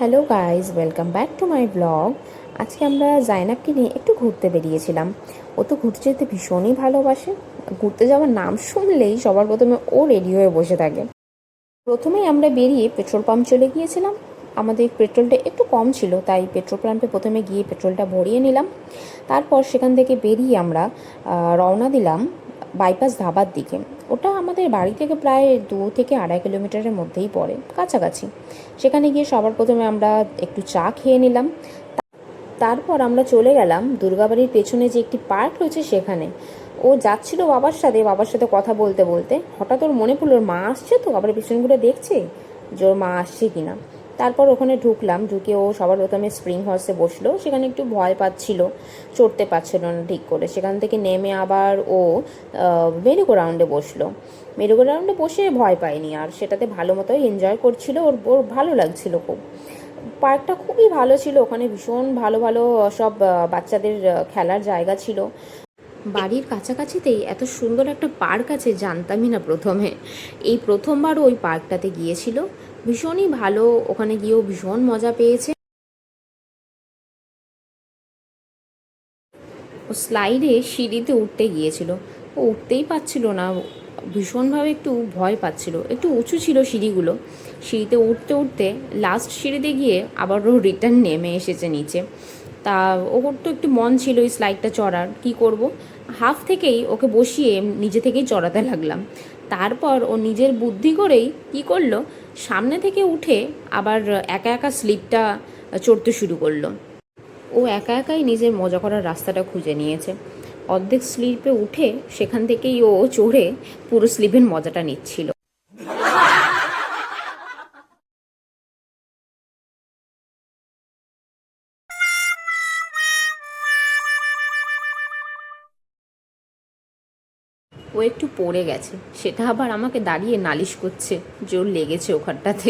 Hello guys, welcome back to my blog. আজকে আমরা জাইনাবকে নিয়ে একটু ঘুরতে বেরিয়েছিলাম। ও তো ঘুরতে যেতে ভীষণই ভালোবাসে। ঘুরতে যাওয়ার নাম শুনলেই সবার প্রথমে ও রেডি হয়ে বসে থাকে। প্রথমেই আমরা বেরিয়ে পেট্রোল পাম্প চলে গিয়েছিলাম। আমাদের পেট্রোলটা একটু কম ছিল, তাই পেট্রোল পাম্পে প্রথমে গিয়ে পেট্রোলটা ভরিয়ে নিলাম। তারপর সেখান থেকে বেরিয়ে আমরা রওনা দিলাম বাইপাস ধাবার দিকে। ওটা আমাদের বাড়ি থেকে প্রায় 2 থেকে 2.5 কিলোমিটারের মধ্যেই পড়ে, কাছাকাছি। সেখানে গিয়ে সবার প্রথমে আমরা একটু চা খেয়ে নিলাম। তারপর আমরা চলে গেলাম দুর্গাবাড়ির পেছনে যে একটি পার্ক রয়েছে সেখানে। ও যাচ্ছিল বাবার সাথে কথা বলতে বলতে হঠাৎ ওর মনে পড়লো ওর মা আসছে, তো আবার পেছন ঘুরে দেখছে যে ওর মা আসছে কিনা। তারপর ওখানে ঢুকলাম, ঢুকে ও সবার প্রথমে স্প্রিং হর্সে বসলো। সেখানে একটু ভয় পাচ্ছিল, চড়তে পারছিল না ঠিক করে। সেখান থেকে নেমে আবার ও মেরুগো রাউন্ডে বসলো। মেরুগো রাউন্ডে বসে ভয় পায়নি, আর সেটাতে ভালো মতোই এনজয় করছিল। ওর ওর ভালো লাগছিল খুব। পার্কটা খুবই ভালো ছিল, ওখানে ভীষণ ভালো ভালো সব বাচ্চাদের খেলার জায়গা ছিল। বাড়ির কাছাকাছিতেই এত সুন্দর একটা পার্ক আছে জানতামই না প্রথমে। এই প্রথমবার ওই পার্কটাতে গিয়েছিল, ভীষণই ভালো। ওখানে গিয়েও ভীষণ মজা পেয়েছে। ও স্লাইডে সিঁড়িতে উঠতে গিয়েছিল, ও উঠতেই পারছিল না, ভীষণভাবে একটু ভয় পাচ্ছিল। একটু উঁচু ছিল সিঁড়িগুলো। সিঁড়িতে উঠতে উঠতে লাস্ট সিঁড়িতে গিয়ে আবার ও রিটার্ন নেমে এসেছে নিচে। তা ওর তো একটু মন ছিল এই স্লাইডটা চড়ার, কি করব। হাফ থেকেই ওকে বসিয়ে নিজে থেকেই চড়াতে লাগলাম। তারপর ও নিজের বুদ্ধি করেই কি করলো, সামনে থেকে উঠে আবার একা একা স্লিপটা চড়তে শুরু করলো। ও একা একাই নিজের মজা করার রাস্তাটা খুঁজে নিয়েছে। অর্ধেক স্লিপে উঠে সেখান থেকেই ও চড়ে পুরো স্লিপের মজাটা নিচ্ছিল। ও একটু পড়ে গেছে, সেটা আবার আমাকে দাঁড়িয়ে নালিশ করছে যে ওর লেগেছে ওখানটাতে।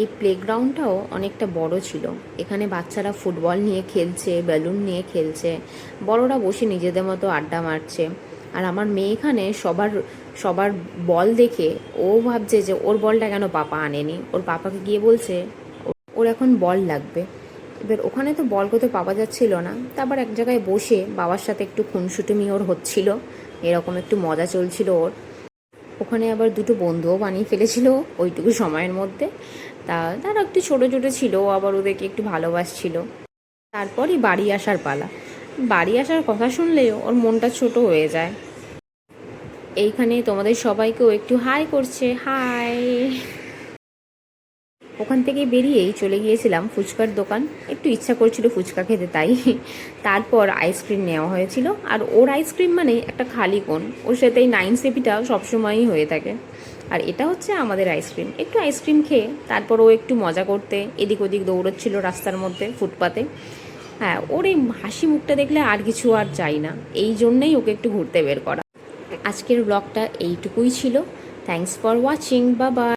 এই প্লেগ্রাউন্ডটাও অনেকটা বড় ছিল। এখানে বাচ্চারা ফুটবল নিয়ে খেলছে, বেলুন নিয়ে খেলছে, বড়রা বসে নিজেদের মতো আড্ডা মারছে। আর আমার মেয়ে এখানে সবার সবার বল দেখে ও ভাবছে যে ওর বলটা কেন পাপা আনেনি। ওর পাপাকে গিয়ে বলছে ওর এখন বল লাগবে। এবার ওখানে তো বল কোথাও পাওয়া যাচ্ছিল না, তারপর এক জায়গায় বসে বাবার সাথে একটু খুনসুটুমি ওর হচ্ছিল, এরকম একটু মজা চলছিল ওর। ওখানে আবার দুটো বন্ধুও বানিয়ে ফেলেছিল ওইটুকু সময়ের মধ্যে। তারা একটু ছোটো ছোটো ছিল, আবার ওদেরকে একটু ভালোবাসছিল। তারপরই বাড়ি আসার পালা। বাড়ি আসার কথা শুনলে ওর মনটা ছোট হয়ে যায়। এইখানে তোমাদের সবাইকেও একটু হাই করছে, হাই। ওখান থেকে বেরিয়েই চলে গিয়েছিলাম ফুচকার দোকান, একটু ইচ্ছা করছিল ফুচকা খেতে, তাই। তারপর আইসক্রিম নেওয়া হয়েছিল, আর ওর আইসক্রিম মানে একটা খালি কোণ, ওর সাথে এই 9 সেপিটা সবসময়ই হয়ে থাকে। আর এটা হচ্ছে আমাদের আইসক্রিম। একটু আইসক্রিম খেয়ে তারপর ও একটু মজা করতে এদিক ওদিক দৌড়চ্ছিল রাস্তার মধ্যে, ফুটপাতে। হ্যাঁ, ওর এই হাসি মুখটা দেখলে আর কিছু আর চাই না, এই জন্যেই ওকে একটু ঘুরতে বের করা। আজকের ব্লগটা এইটুকুই ছিল। Thanks for watching, bye bye.